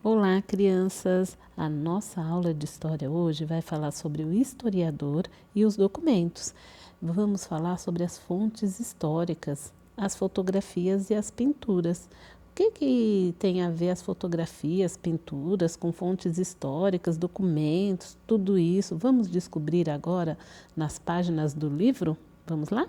Olá, crianças! A nossa aula de história hoje vai falar sobre o historiador e os documentos. Vamos falar sobre as fontes históricas, as fotografias e as pinturas. O que tem a ver as fotografias, pinturas com fontes históricas, documentos, tudo isso? Vamos descobrir agora nas páginas do livro? Vamos lá?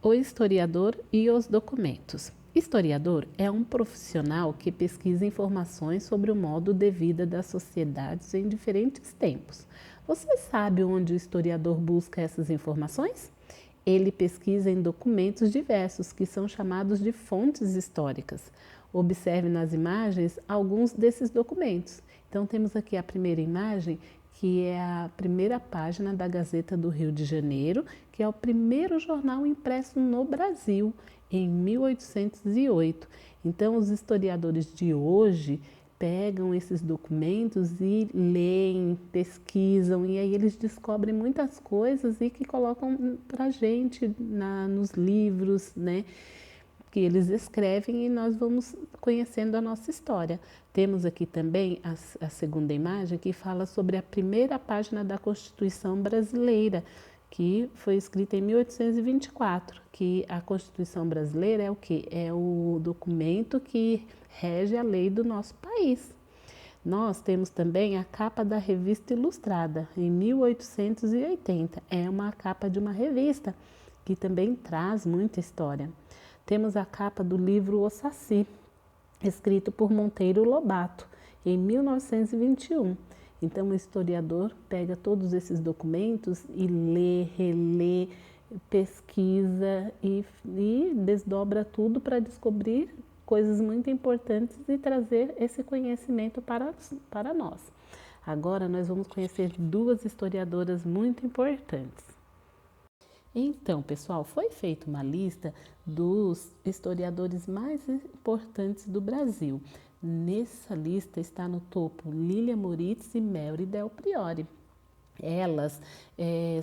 O historiador e os documentos. Historiador é um profissional que pesquisa informações sobre o modo de vida das sociedades em diferentes tempos. Você sabe onde o historiador busca essas informações? Ele pesquisa em documentos diversos que são chamados de fontes históricas. Observe nas imagens alguns desses documentos. Então, temos aqui a primeira imagem, que é a primeira página da Gazeta do Rio de Janeiro, que é o primeiro jornal impresso no Brasil, em 1808. Então, os historiadores de hoje pegam esses documentos e leem, pesquisam, e aí eles descobrem muitas coisas e que colocam para a gente nos livros, né? Que eles escrevem e nós vamos conhecendo a nossa história. Temos aqui também a segunda imagem que fala sobre a primeira página da Constituição Brasileira, que foi escrita em 1824, que a Constituição Brasileira é o quê? É o documento que rege a lei do nosso país. Nós temos também a capa da Revista Ilustrada, em 1880. É uma capa de uma revista que também traz muita história. Temos a capa do livro O Saci, escrito por Monteiro Lobato, em 1921. Então, o historiador pega todos esses documentos e lê, relê, pesquisa e desdobra tudo para descobrir coisas muito importantes e trazer esse conhecimento para nós. Agora, nós vamos conhecer duas historiadoras muito importantes. Então, pessoal, foi feita uma lista dos historiadores mais importantes do Brasil. Nessa lista está no topo Lília Moritz e Melry Del Priore. Elas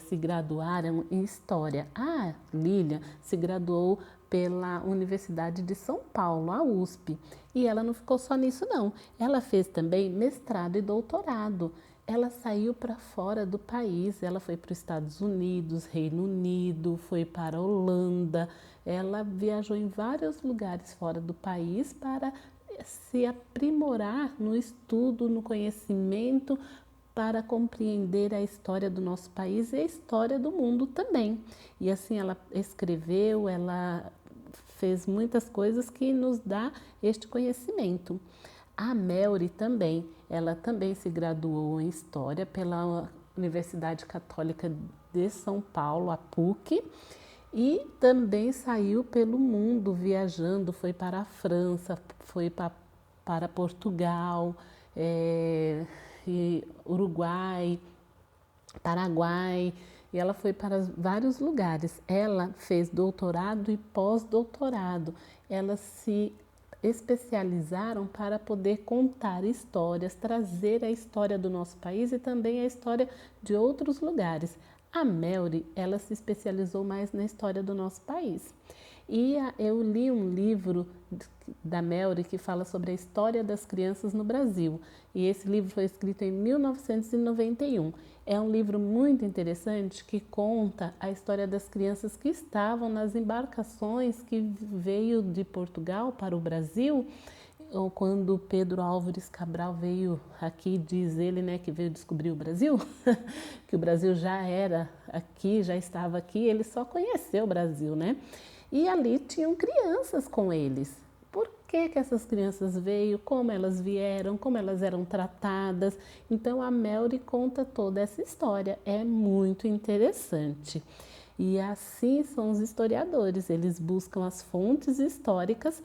se graduaram em História. A Lília se graduou pela Universidade de São Paulo, a USP. E ela não ficou só nisso, não. Ela fez também mestrado e doutorado. Ela saiu para fora do país, ela foi para os Estados Unidos, Reino Unido, foi para a Holanda. Ela viajou em vários lugares fora do país para se aprimorar no estudo, no conhecimento, para compreender a história do nosso país e a história do mundo também. E assim ela escreveu, ela fez muitas coisas que nos dá este conhecimento. A Melry também, ela também se graduou em História pela Universidade Católica de São Paulo, a PUC, e também saiu pelo mundo viajando, foi para a França, foi para Portugal, Uruguai, Paraguai, e ela foi para vários lugares. Ela fez doutorado e pós-doutorado. Elas se especializaram para poder contar histórias, trazer a história do nosso país e também a história de outros lugares. A Melry, ela se especializou mais na história do nosso país. E eu li um livro da Melry que fala sobre a história das crianças no Brasil. E esse livro foi escrito em 1991. É um livro muito interessante que conta a história das crianças que estavam nas embarcações que veio de Portugal para o Brasil, ou quando Pedro Álvares Cabral veio aqui, diz ele, né, que veio descobrir o Brasil, que o Brasil já era aqui, já estava aqui, ele só conheceu o Brasil, né? E ali tinham crianças com eles. Por que essas crianças veio, como elas vieram, como elas eram tratadas? Então a Melry conta toda essa história, é muito interessante. E assim são os historiadores, eles buscam as fontes históricas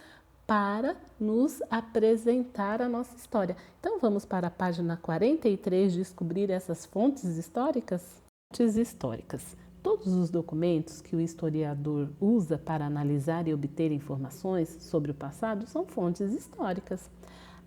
para nos apresentar a nossa história. Então vamos para a página 43 descobrir essas fontes históricas? Fontes históricas. Todos os documentos que o historiador usa para analisar e obter informações sobre o passado são fontes históricas.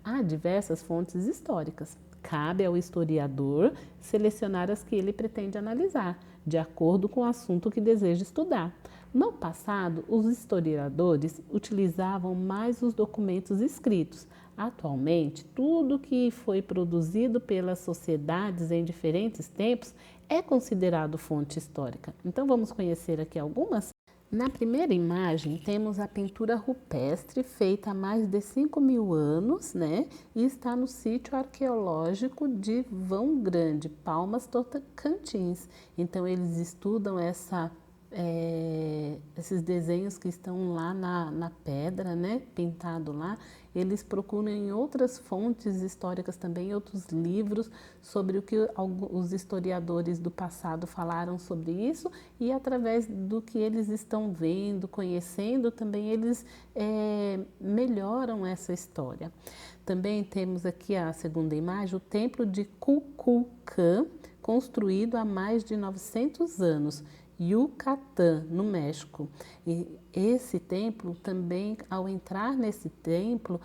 Há diversas fontes históricas. Cabe ao historiador selecionar as que ele pretende analisar, de acordo com o assunto que deseja estudar. No passado, os historiadores utilizavam mais os documentos escritos. Atualmente, tudo que foi produzido pelas sociedades em diferentes tempos é considerado fonte histórica. Então, vamos conhecer aqui algumas? Na primeira imagem, temos a pintura rupestre feita há mais de 5.000 anos, né? E está no sítio arqueológico de Vão Grande, Palmas, Tocantins. Então, eles estudam esses desenhos que estão lá na pedra, né, pintado lá. Eles procuram em outras fontes históricas também, outros livros sobre o que os historiadores do passado falaram sobre isso, e através do que eles estão vendo, conhecendo, também eles melhoram essa história. Também temos aqui a segunda imagem, o templo de Kukulcán, construído há mais de 900 anos. Yucatán, no México. E esse templo também, ao entrar nesse templo,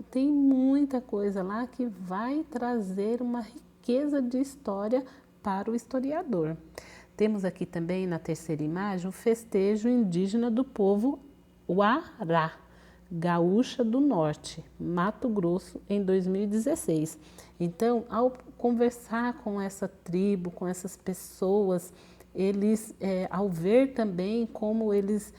tem muita coisa lá que vai trazer uma riqueza de história para o historiador. Temos aqui também na terceira imagem o festejo indígena do povo Uará, Gaúcha do Norte, Mato Grosso, em 2016. Então, ao conversar com essa tribo, com essas pessoas, eles, ao ver também como eles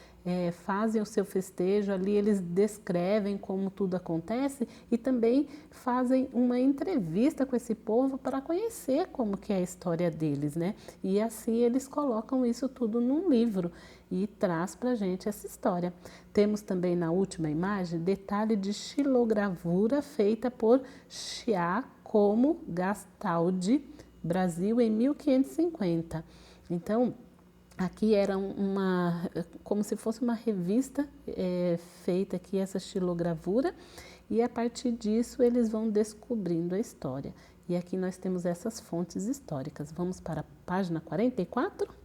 fazem o seu festejo ali, eles descrevem como tudo acontece e também fazem uma entrevista com esse povo para conhecer como que é a história deles, né? E assim eles colocam isso tudo num livro e traz para a gente essa história. Temos também na última imagem detalhe de xilogravura feita por Giacomo Gastaldi, Brasil, em 1550. Então, aqui era como se fosse uma revista feita aqui, essa xilogravura, e a partir disso eles vão descobrindo a história. E aqui nós temos essas fontes históricas. Vamos para a página 44?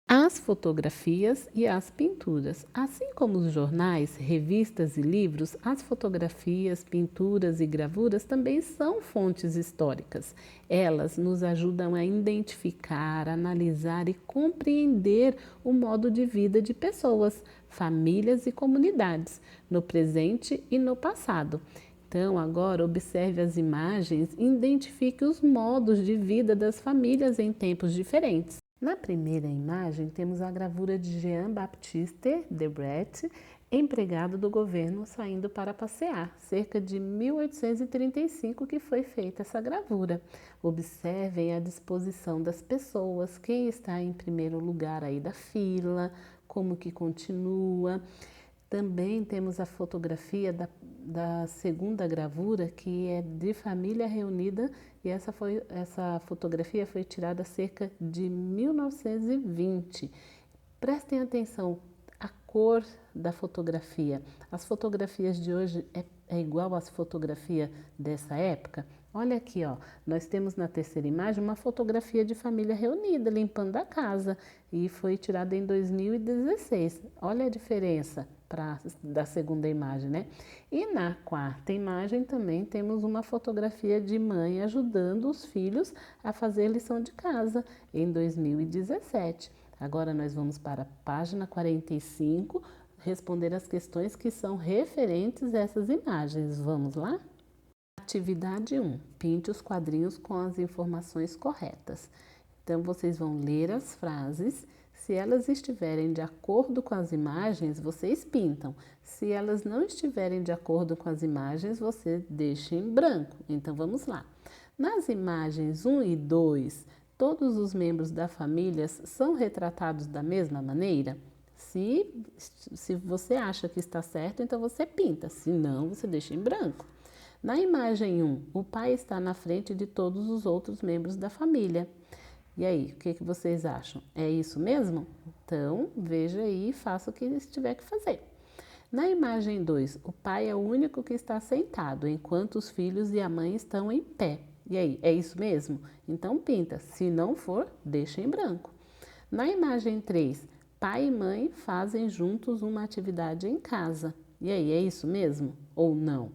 As fotografias e as pinturas. Assim como os jornais, revistas e livros, as fotografias, pinturas e gravuras também são fontes históricas. Elas nos ajudam a identificar, analisar e compreender o modo de vida de pessoas, famílias e comunidades, no presente e no passado. Então, agora observe as imagens e identifique os modos de vida das famílias em tempos diferentes. Na primeira imagem, temos a gravura de Jean-Baptiste Debret, empregado do governo saindo para passear, cerca de 1835 que foi feita essa gravura. Observem a disposição das pessoas, quem está em primeiro lugar aí da fila, como que continua. Também temos a fotografia da segunda gravura, que é de família reunida, e essa fotografia foi tirada cerca de 1920. Prestem atenção, a cor da fotografia. As fotografias de hoje é igual às fotografias dessa época? Olha aqui, ó, nós temos na terceira imagem uma fotografia de família reunida, limpando a casa, e foi tirada em 2016. Olha a diferença da segunda imagem, né? E na quarta imagem também temos uma fotografia de mãe ajudando os filhos a fazer lição de casa em 2017. Agora nós vamos para a página 45, responder as questões que são referentes a essas imagens. Vamos lá? Atividade 1. Pinte os quadrinhos com as informações corretas. Então, vocês vão ler as frases. Se elas estiverem de acordo com as imagens, vocês pintam. Se elas não estiverem de acordo com as imagens, você deixa em branco. Então, vamos lá. Nas imagens 1 e 2, todos os membros da família são retratados da mesma maneira? Se você acha que está certo, então você pinta. Se não, você deixa em branco. Na imagem 1, o pai está na frente de todos os outros membros da família. E aí, o que vocês acham? É isso mesmo? Então, veja aí e faça o que tiver que fazer. Na imagem 2, o pai é o único que está sentado, enquanto os filhos e a mãe estão em pé. E aí, é isso mesmo? Então, pinta. Se não for, deixa em branco. Na imagem 3, pai e mãe fazem juntos uma atividade em casa. E aí, é isso mesmo? Ou não?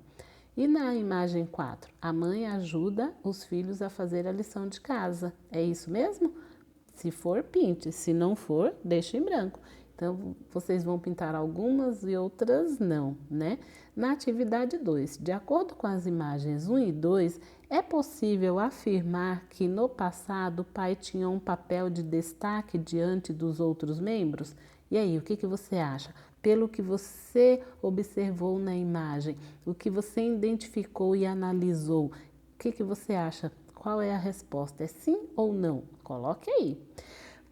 E na imagem 4, a mãe ajuda os filhos a fazer a lição de casa. É isso mesmo? Se for, pinte. Se não for, deixe em branco. Então, vocês vão pintar algumas e outras não, né? Na atividade 2, de acordo com as imagens 1 e 2, é possível afirmar que no passado o pai tinha um papel de destaque diante dos outros membros? E aí, o que você acha? Pelo que você observou na imagem, o que você identificou e analisou, o que você acha? Qual é a resposta? É sim ou não? Coloque aí.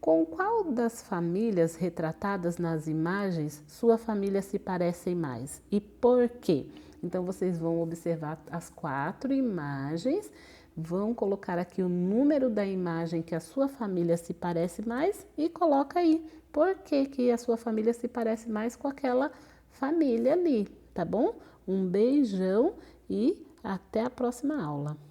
Com qual das famílias retratadas nas imagens sua família se parece mais? E por quê? Então, vocês vão observar as 4 imagens, vão colocar aqui o número da imagem que a sua família se parece mais e coloca aí por que que a sua família se parece mais com aquela família ali, tá bom? Um beijão e até a próxima aula.